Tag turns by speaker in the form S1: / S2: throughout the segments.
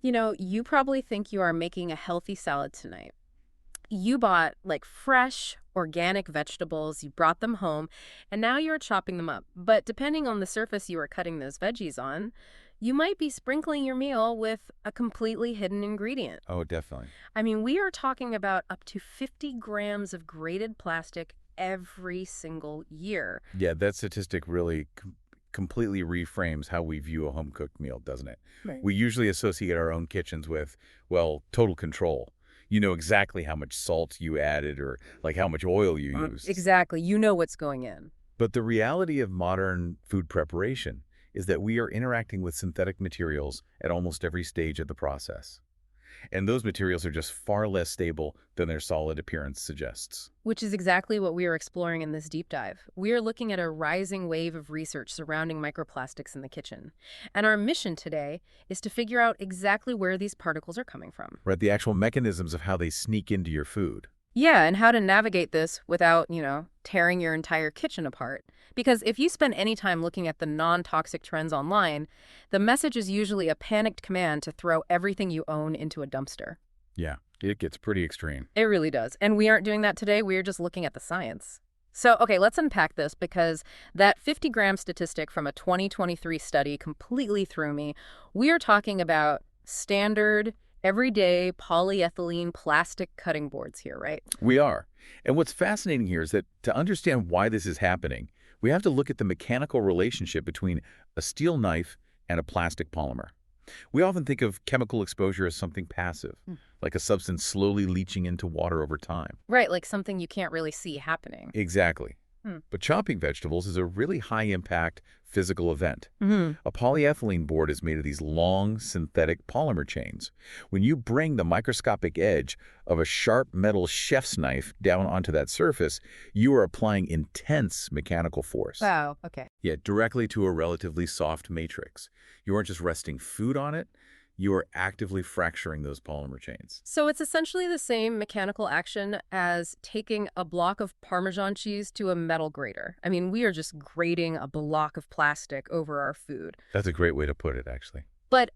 S1: You probably think you are making a healthy salad tonight. You bought like fresh, organic vegetables, you brought them home, and now you're chopping them up. But depending on the surface you are cutting those veggies on, you might be sprinkling your meal with a completely hidden ingredient.
S2: Oh, definitely.
S1: I mean, we are talking about up to 50 grams of grated plastic every single year.
S2: Yeah, that statistic really completely reframes how we view a home-cooked meal, doesn't it?
S1: Right.
S2: We usually associate our own kitchens with, well, total control. You know exactly how much salt you added or like how much oil you used.
S1: Exactly. You know what's going in.
S2: But the reality of modern food preparation is that we are interacting with synthetic materials at almost every stage of the process. And those materials are just far less stable than their solid appearance suggests.
S1: Which is exactly what we are exploring in this deep dive. We are looking at a rising wave of research surrounding microplastics in the kitchen. And our mission today is to figure out exactly where these particles are coming from.
S2: Right, the actual mechanisms of how they sneak into your food.
S1: Yeah, and how to navigate this without, tearing your entire kitchen apart. Because if you spend any time looking at the non-toxic trends online, the message is usually a panicked command to throw everything you own into a dumpster.
S2: Yeah, it gets pretty extreme.
S1: It really does. And we aren't doing that today. We're just looking at the science. So, okay, let's unpack this because that 50-gram statistic from a 2023 study completely threw me. We are talking about standard, everyday polyethylene plastic cutting boards here, right?
S2: We are. And what's fascinating here is that to understand why this is happening, we have to look at the mechanical relationship between a steel knife and a plastic polymer. We often think of chemical exposure as something passive, like a substance slowly leaching into water over time.
S1: Right, like something you can't really see happening.
S2: Exactly. But chopping vegetables is a really high-impact physical event.
S1: Mm-hmm.
S2: A polyethylene board is made of these long synthetic polymer chains. When you bring the microscopic edge of a sharp metal chef's knife down onto that surface, you are applying intense mechanical force.
S1: Wow, okay.
S2: Yet directly to a relatively soft matrix. You aren't just resting food on it, you are actively fracturing those polymer chains.
S1: So it's essentially the same mechanical action as taking a block of Parmesan cheese to a metal grater. I mean, we are just grating a block of plastic over our food.
S2: That's a great way to put it, actually.
S1: But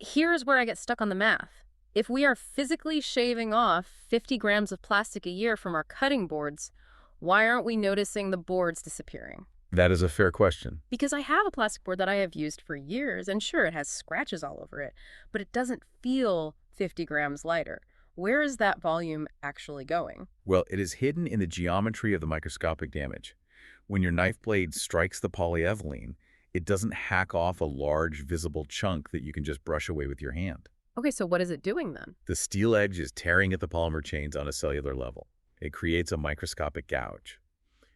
S1: here's where I get stuck on the math. If we are physically shaving off 50 grams of plastic a year from our cutting boards, why aren't we noticing the boards disappearing?
S2: That is a fair question.
S1: Because I have a plastic board that I have used for years, and sure, it has scratches all over it, but it doesn't feel 50 grams lighter. Where is that volume actually going?
S2: Well, it is hidden in the geometry of the microscopic damage. When your knife blade strikes the polyethylene, it doesn't hack off a large, visible chunk that you can just brush away with your hand.
S1: Okay, so what is it doing then?
S2: The steel edge is tearing at the polymer chains on a cellular level. It creates a microscopic gouge.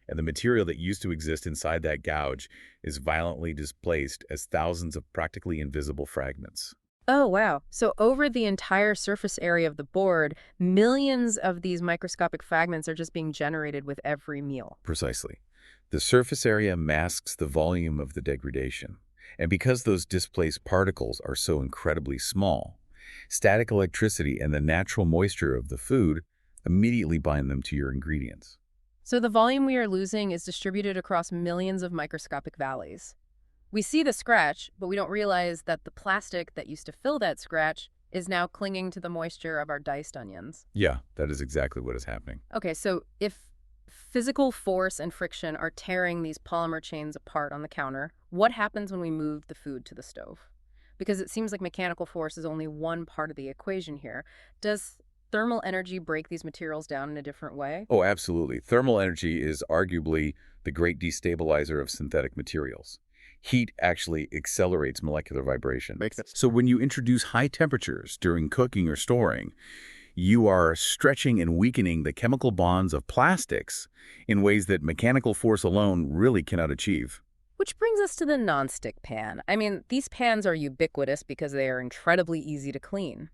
S2: And the material that used to exist inside that gouge is violently displaced as thousands of practically invisible fragments.
S1: Oh, wow. So over the entire surface area of the board, millions of these microscopic fragments are just being generated with every meal.
S2: Precisely. The surface area masks the volume of the degradation. And because those displaced particles are so incredibly small, static electricity and the natural moisture of the food immediately bind them to your ingredients.
S1: So the volume we are losing is distributed across millions of microscopic valleys. We see the scratch, but we don't realize that the plastic that used to fill that scratch is now clinging to the moisture of our diced onions.
S2: Yeah, that is exactly what is happening.
S1: Okay, so if physical force and friction are tearing these polymer chains apart on the counter, what happens when we move the food to the stove? Because it seems like mechanical force is only one part of the equation here. Does thermal energy break these materials down in a different way?
S2: Oh, absolutely. Thermal energy is arguably the great destabilizer of synthetic materials. Heat actually accelerates molecular vibration.
S3: Makes sense.
S2: So when you introduce high temperatures during cooking or storing, you are stretching and weakening the chemical bonds of plastics in ways that mechanical force alone really cannot achieve.
S1: Which brings us to the nonstick pan. I mean, these pans are ubiquitous because they are incredibly easy to clean.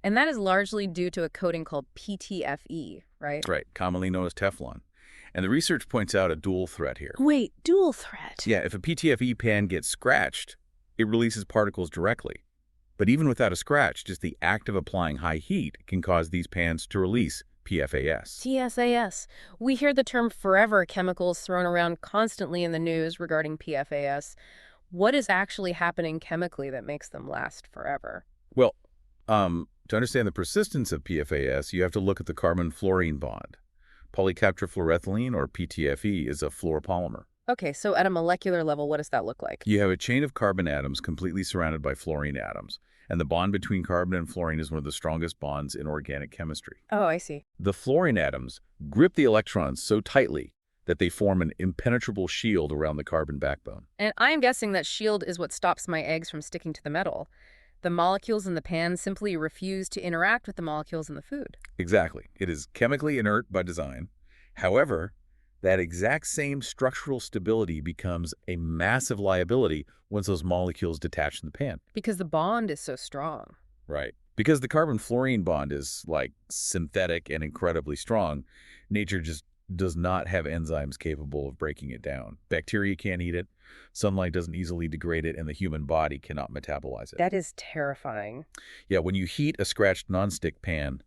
S1: And that is largely due to a coating called PTFE, right?
S2: Right, commonly known as Teflon. And the research points out a dual threat here.
S1: Wait, dual threat?
S2: Yeah, if a PTFE pan gets scratched, it releases particles directly. But even without a scratch, just the act of applying high heat can cause these pans to release PFAS.
S1: TSAS. We hear the term forever chemicals thrown around constantly in the news regarding PFAS. What is actually happening chemically that makes them last forever?
S2: Well, To understand the persistence of PFAS, you have to look at the carbon-fluorine bond. Polycaprofluoroethylene, or PTFE, is a fluoropolymer.
S1: Okay, so at a molecular level, what does that look like?
S2: You have a chain of carbon atoms completely surrounded by fluorine atoms, and the bond between carbon and fluorine is one of the strongest bonds in organic chemistry.
S1: Oh, I see.
S2: The fluorine atoms grip the electrons so tightly that they form an impenetrable shield around the carbon backbone.
S1: And I'm guessing that shield is what stops my eggs from sticking to the metal. The molecules in the pan simply refuse to interact with the molecules in the food.
S2: Exactly. It is chemically inert by design. However, that exact same structural stability becomes a massive liability once those molecules detach in the pan.
S1: Because the bond is so strong.
S2: Right. Because the carbon-fluorine bond is, like, synthetic and incredibly strong, nature just does not have enzymes capable of breaking it down. Bacteria can't eat it, sunlight doesn't easily degrade it, and the human body cannot metabolize it.
S1: That is terrifying.
S2: Yeah, when you heat a scratched nonstick pan,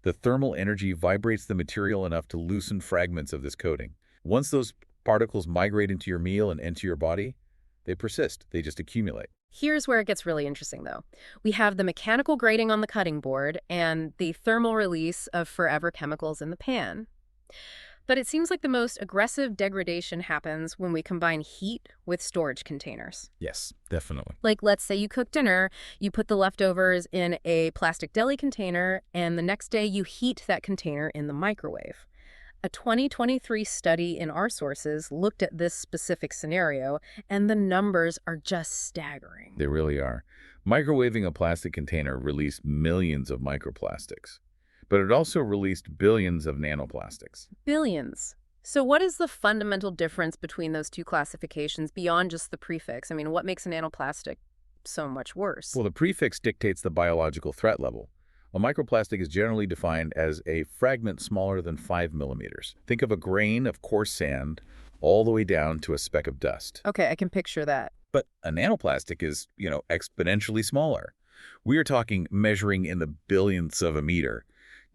S2: the thermal energy vibrates the material enough to loosen fragments of this coating. Once those particles migrate into your meal and enter your body, they persist. They just accumulate.
S1: Here's where it gets really interesting, though. We have the mechanical grating on the cutting board and the thermal release of forever chemicals in the pan. But it seems like the most aggressive degradation happens when we combine heat with storage containers.
S2: Yes, definitely.
S1: Like, let's say you cook dinner, you put the leftovers in a plastic deli container, and the next day you heat that container in the microwave. A 2023 study in our sources looked at this specific scenario, and the numbers are just staggering.
S2: They really are. Microwaving a plastic container released millions of microplastics, but it also released billions of nanoplastics.
S1: Billions. So what is the fundamental difference between those two classifications beyond just the prefix? I mean, what makes a nanoplastic so much worse?
S2: Well, the prefix dictates the biological threat level. A microplastic is generally defined as a fragment smaller than 5 millimeters. Think of a grain of coarse sand all the way down to a speck of dust.
S1: Okay, I can picture that.
S2: But a nanoplastic is, exponentially smaller. We are talking measuring in the billionths of a meter.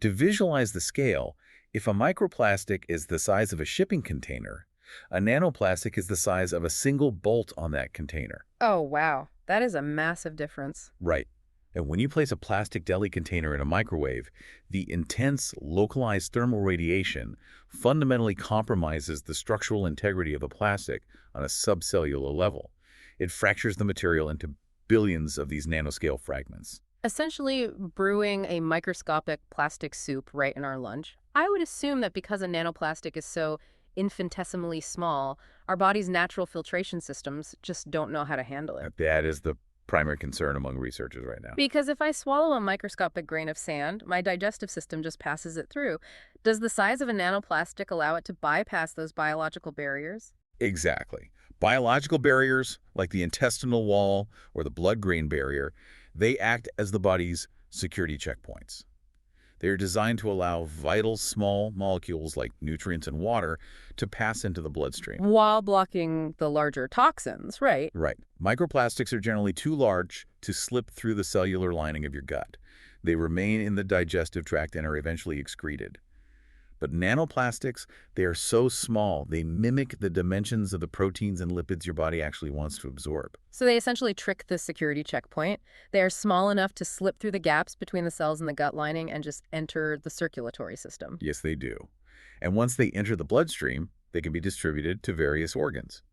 S2: To visualize the scale, if a microplastic is the size of a shipping container, a nanoplastic is the size of a single bolt on that container.
S1: Oh, wow. That is a massive difference.
S2: Right. And when you place a plastic deli container in a microwave, the intense, localized thermal radiation fundamentally compromises the structural integrity of the plastic on a subcellular level. It fractures the material into billions of these nanoscale fragments.
S1: Essentially brewing a microscopic plastic soup right in our lunch. I would assume that because a nanoplastic is so infinitesimally small, our body's natural filtration systems just don't know how to handle it.
S2: That is the primary concern among researchers right now.
S1: Because if I swallow a microscopic grain of sand, my digestive system just passes it through. Does the size of a nanoplastic allow it to bypass those biological barriers?
S2: Exactly. Biological barriers, like the intestinal wall or the blood-brain barrier, they act as the body's security checkpoints. They are designed to allow vital small molecules like nutrients and water to pass into the bloodstream.
S1: While blocking the larger toxins, right?
S2: Right. Microplastics are generally too large to slip through the cellular lining of your gut. They remain in the digestive tract and are eventually excreted. But nanoplastics, they are so small, they mimic the dimensions of the proteins and lipids your body actually wants to absorb.
S1: So they essentially trick the security checkpoint. They are small enough to slip through the gaps between the cells in the gut lining and just enter the circulatory system.
S2: Yes, they do. And once they enter the bloodstream, they can be distributed to various organs.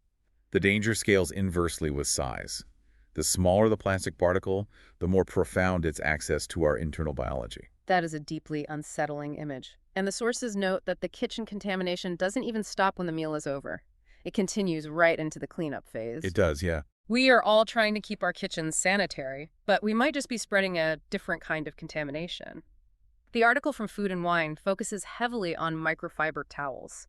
S2: The danger scales inversely with size. The smaller the plastic particle, the more profound its access to our internal biology.
S1: That is a deeply unsettling image. And the sources note that the kitchen contamination doesn't even stop when the meal is over. It continues right into the cleanup phase.
S2: It does, yeah.
S1: We are all trying to keep our kitchens sanitary, but we might just be spreading a different kind of contamination. The article from Food and Wine focuses heavily on microfiber towels.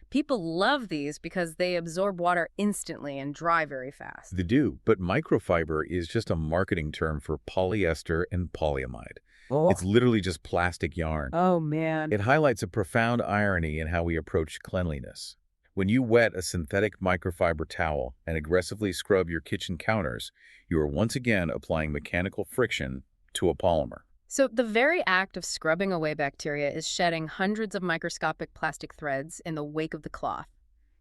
S1: People love these because they absorb water instantly and dry very fast.
S2: They do, but microfiber is just a marketing term for polyester and polyamide.
S1: Oh.
S2: It's literally just plastic yarn.
S1: Oh, man.
S2: It highlights a profound irony in how we approach cleanliness. When you wet a synthetic microfiber towel and aggressively scrub your kitchen counters, you are once again applying mechanical friction to a polymer.
S1: So the very act of scrubbing away bacteria is shedding hundreds of microscopic plastic threads in the wake of the cloth.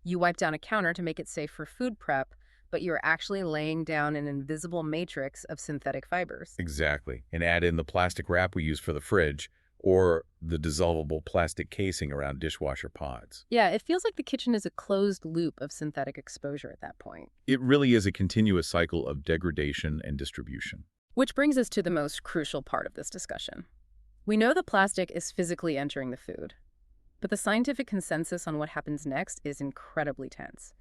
S1: You wipe down a counter to make it safe for food prep, but you're actually laying down an invisible matrix of synthetic fibers.
S2: Exactly. And add in the plastic wrap we use for the fridge or the dissolvable plastic casing around dishwasher pods.
S1: Yeah, it feels like the kitchen is a closed loop of synthetic exposure at that point.
S2: It really is a continuous cycle of degradation and distribution.
S1: Which brings us to the most crucial part of this discussion. We know the plastic is physically entering the food, but the scientific consensus on what happens next is incredibly tense.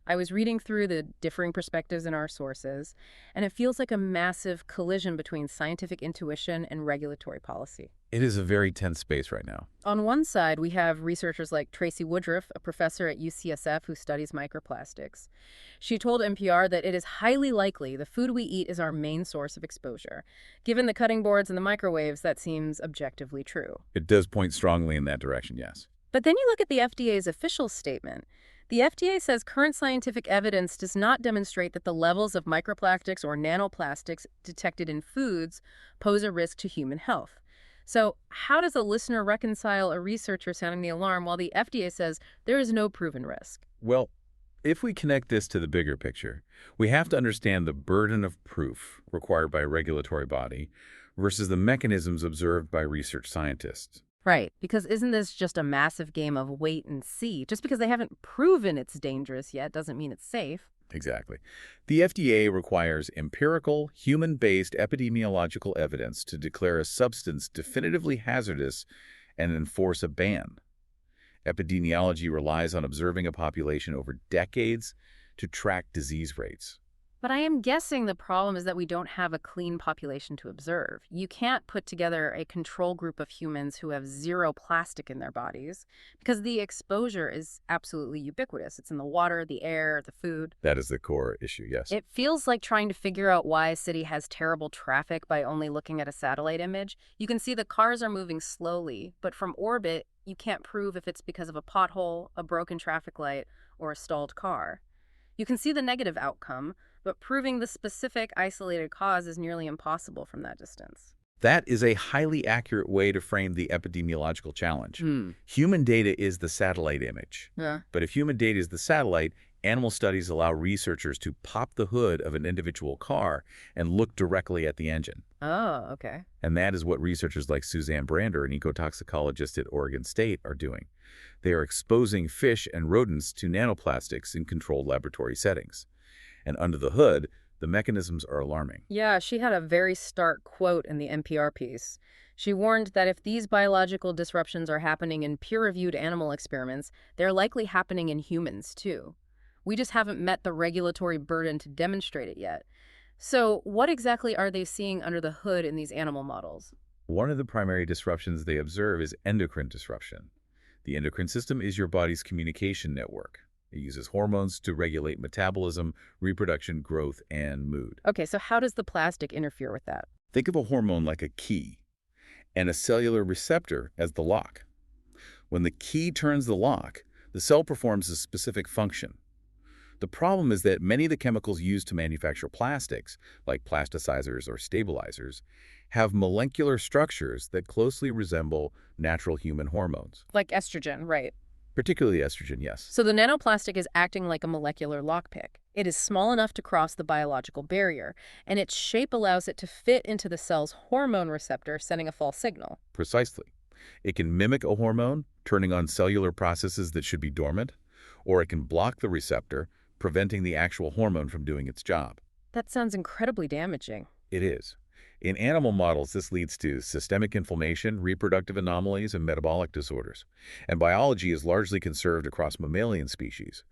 S1: I was reading through the differing perspectives in our sources, and it feels like a massive collision between scientific intuition and regulatory policy.
S2: It is a very tense space right now.
S1: On one side, we have researchers like Tracy Woodruff, a professor at UCSF who studies microplastics. She told NPR that it is highly likely the food we eat is our main source of exposure. Given the cutting boards and the microwaves, that seems objectively true.
S2: It does point strongly in that direction, yes.
S1: But then you look at the FDA's official statement. The FDA says current scientific evidence does not demonstrate that the levels of microplastics or nanoplastics detected in foods pose a risk to human health. So how does a listener reconcile a researcher sounding the alarm while the FDA says there is no proven risk?
S2: Well, if we connect this to the bigger picture, we have to understand the burden of proof required by a regulatory body versus the mechanisms observed by research scientists.
S1: Right, because isn't this just a massive game of wait and see? Just because they haven't proven it's dangerous yet doesn't mean it's safe.
S2: Exactly. The FDA requires empirical, human-based epidemiological evidence to declare a substance definitively hazardous and enforce a ban. Epidemiology relies on observing a population over decades to track disease rates.
S1: But I am guessing the problem is that we don't have a clean population to observe. You can't put together a control group of humans who have zero plastic in their bodies because the exposure is absolutely ubiquitous. It's in the water, the air, the food.
S2: That is the core issue, yes.
S1: It feels like trying to figure out why a city has terrible traffic by only looking at a satellite image. You can see the cars are moving slowly, but from orbit, you can't prove if it's because of a pothole, a broken traffic light, or a stalled car. You can see the negative outcome, but proving the specific isolated cause is nearly impossible from that distance.
S2: That is a highly accurate way to frame the epidemiological challenge. Human data is the satellite image.
S1: Yeah.
S2: But if human data is the satellite, animal studies allow researchers to pop the hood of an individual car and look directly at the engine.
S1: Oh, okay.
S2: And that is what researchers like Suzanne Brander, an ecotoxicologist at Oregon State, are doing. They are exposing fish and rodents to nanoplastics in controlled laboratory settings. And under the hood, the mechanisms are alarming.
S1: Yeah, she had a very stark quote in the NPR piece. She warned that if these biological disruptions are happening in peer-reviewed animal experiments, they're likely happening in humans, too. We just haven't met the regulatory burden to demonstrate it yet. So what exactly are they seeing under the hood in these animal models?
S2: One of the primary disruptions they observe is endocrine disruption. The endocrine system is your body's communication network. It uses hormones to regulate metabolism, reproduction, growth, and mood.
S1: Okay, so how does the plastic interfere with that?
S2: Think of a hormone like a key and a cellular receptor as the lock. When the key turns the lock, the cell performs a specific function. The problem is that many of the chemicals used to manufacture plastics, like plasticizers or stabilizers, have molecular structures that closely resemble natural human hormones.
S1: Like estrogen, right?
S2: Particularly estrogen, yes.
S1: So the nanoplastic is acting like a molecular lockpick. It is small enough to cross the biological barrier, and its shape allows it to fit into the cell's hormone receptor, sending a false signal.
S2: Precisely. It can mimic a hormone, turning on cellular processes that should be dormant, or it can block the receptor, preventing the actual hormone from doing its job.
S1: That sounds incredibly damaging.
S2: It is. In animal models, this leads to systemic inflammation, reproductive anomalies, and metabolic disorders. And biology is largely conserved across mammalian species.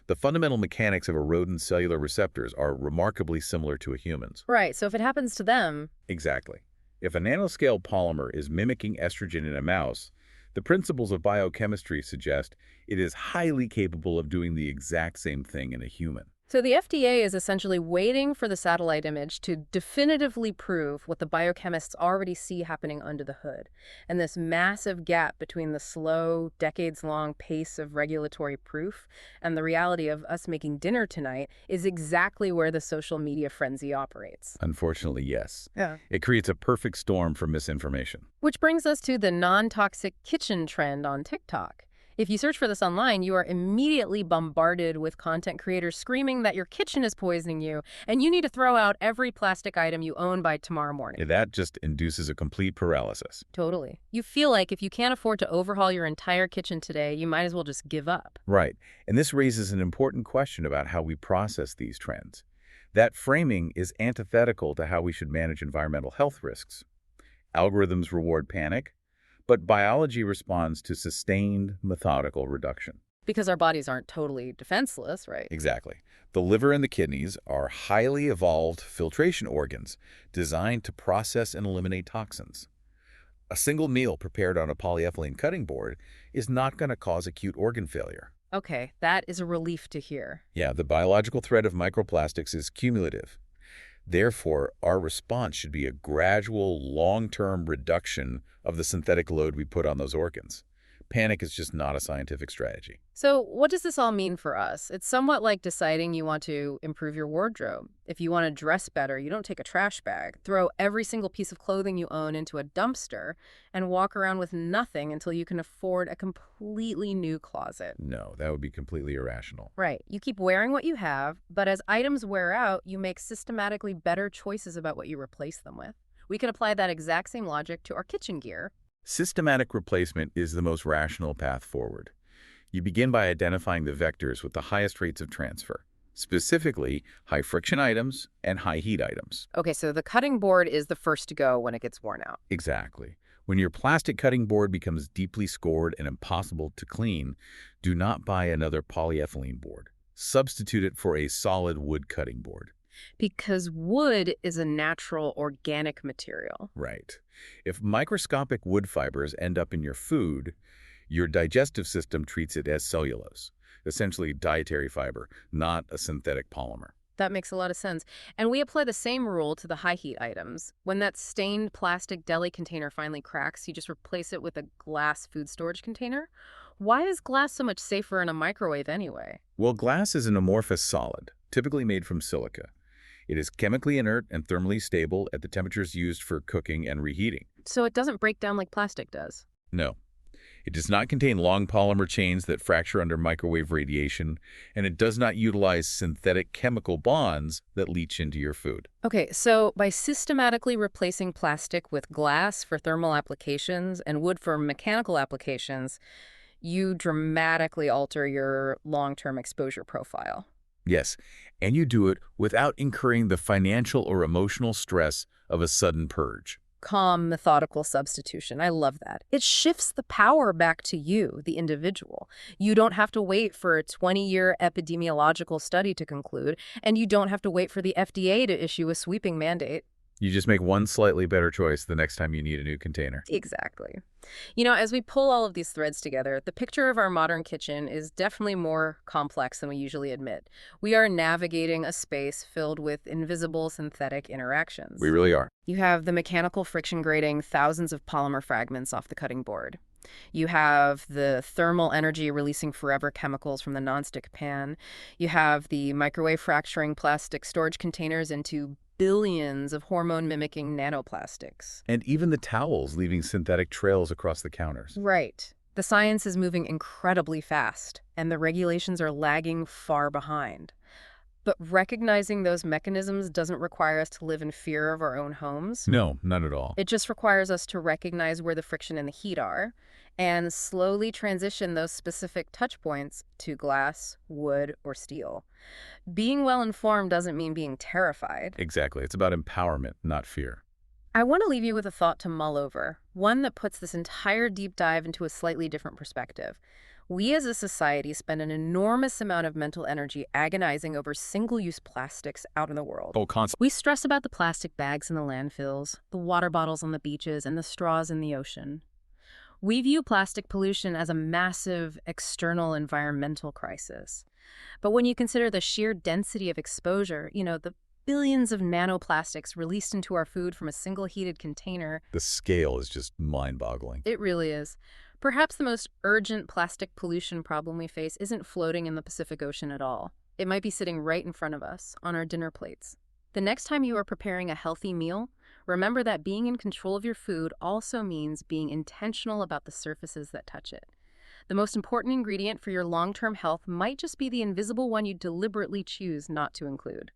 S2: The fundamental mechanics of a rodent's cellular receptors are remarkably similar to a human's.
S1: Right, so if it happens to them...
S2: Exactly. If a nanoscale polymer is mimicking estrogen in a mouse, the principles of biochemistry suggest it is highly capable of doing the exact same thing in a human.
S1: So the FDA is essentially waiting for the satellite image to definitively prove what the biochemists already see happening under the hood. And this massive gap between the slow, decades-long pace of regulatory proof and the reality of us making dinner tonight is exactly where the social media frenzy operates.
S2: Unfortunately, yes.
S1: Yeah.
S2: It creates a perfect storm for misinformation.
S1: Which brings us to the non-toxic kitchen trend on TikTok. If you search for this online, you are immediately bombarded with content creators screaming that your kitchen is poisoning you and you need to throw out every plastic item you own by tomorrow morning.
S2: Yeah, that just induces a complete paralysis.
S1: Totally. You feel like if you can't afford to overhaul your entire kitchen today, you might as well just give up.
S2: Right. And this raises an important question about how we process these trends. That framing is antithetical to how we should manage environmental health risks. Algorithms reward panic, but biology responds to sustained, methodical reduction.
S1: Because our bodies aren't totally defenseless, right?
S2: Exactly. The liver and the kidneys are highly evolved filtration organs designed to process and eliminate toxins. A single meal prepared on a polyethylene cutting board is not going to cause acute organ failure.
S1: Okay, that is a relief to hear.
S2: Yeah, the biological threat of microplastics is cumulative. Therefore, our response should be a gradual, long-term reduction of the synthetic load we put on those organs. Panic is just not a scientific strategy.
S1: So what does this all mean for us? It's somewhat like deciding you want to improve your wardrobe. If you want to dress better, you don't take a trash bag, throw every single piece of clothing you own into a dumpster, and walk around with nothing until you can afford a completely new closet.
S2: No, that would be completely irrational.
S1: Right. You keep wearing what you have, but as items wear out, you make systematically better choices about what you replace them with. We can apply that exact same logic to our kitchen gear.
S2: Systematic replacement is the most rational path forward. You begin by identifying the vectors with the highest rates of transfer, specifically high-friction items and high-heat items.
S1: Okay, so the cutting board is the first to go when it gets worn out.
S2: Exactly. When your plastic cutting board becomes deeply scored and impossible to clean, do not buy another polyethylene board. Substitute it for a solid wood cutting board.
S1: Because wood is a natural organic material.
S2: Right. If microscopic wood fibers end up in your food, your digestive system treats it as cellulose, essentially dietary fiber, not a synthetic polymer.
S1: That makes a lot of sense. And we apply the same rule to the high heat items. When that stained plastic deli container finally cracks, you just replace it with a glass food storage container. Why is glass so much safer in a microwave anyway?
S2: Well, glass is an amorphous solid, typically made from silica. It is chemically inert and thermally stable at the temperatures used for cooking and reheating.
S1: So it doesn't break down like plastic does?
S2: No. It does not contain long polymer chains that fracture under microwave radiation, and it does not utilize synthetic chemical bonds that leach into your food.
S1: Okay, so by systematically replacing plastic with glass for thermal applications and wood for mechanical applications, you dramatically alter your long-term exposure profile.
S2: Yes, and you do it without incurring the financial or emotional stress of a sudden purge.
S1: Calm, methodical substitution. I love that. It shifts the power back to you, the individual. You don't have to wait for a 20-year epidemiological study to conclude, and you don't have to wait for the FDA to issue a sweeping mandate.
S2: You just make one slightly better choice the next time you need a new container.
S1: Exactly. You know, as we pull all of these threads together, the picture of our modern kitchen is definitely more complex than we usually admit. We are navigating a space filled with invisible synthetic interactions.
S2: We really are.
S1: You have the mechanical friction grating thousands of polymer fragments off the cutting board. You have the thermal energy releasing forever chemicals from the nonstick pan. You have the microwave fracturing plastic storage containers into billions of hormone-mimicking nanoplastics.
S2: And even the towels leaving synthetic trails across the counters.
S1: Right. The science is moving incredibly fast, and the regulations are lagging far behind. But recognizing those mechanisms doesn't require us to live in fear of our own homes.
S2: No, not at all.
S1: It just requires us to recognize where the friction and the heat are and slowly transition those specific touch points to glass, wood, or steel. Being well-informed doesn't mean being terrified.
S2: Exactly. It's about empowerment, not fear.
S1: I want to leave you with a thought to mull over, one that puts this entire deep dive into a slightly different perspective. We as a society spend an enormous amount of mental energy agonizing over single-use plastics out in the world.
S2: Oh, constantly.
S1: We stress about the plastic bags in the landfills, the water bottles on the beaches, and the straws in the ocean. We view plastic pollution as a massive external environmental crisis. But when you consider the sheer density of exposure, the billions of nanoplastics released into our food from a single heated container.
S2: The scale is just mind-boggling.
S1: It really is. Perhaps the most urgent plastic pollution problem we face isn't floating in the Pacific Ocean at all. It might be sitting right in front of us, on our dinner plates. The next time you are preparing a healthy meal, remember that being in control of your food also means being intentional about the surfaces that touch it. The most important ingredient for your long-term health might just be the invisible one you deliberately choose not to include.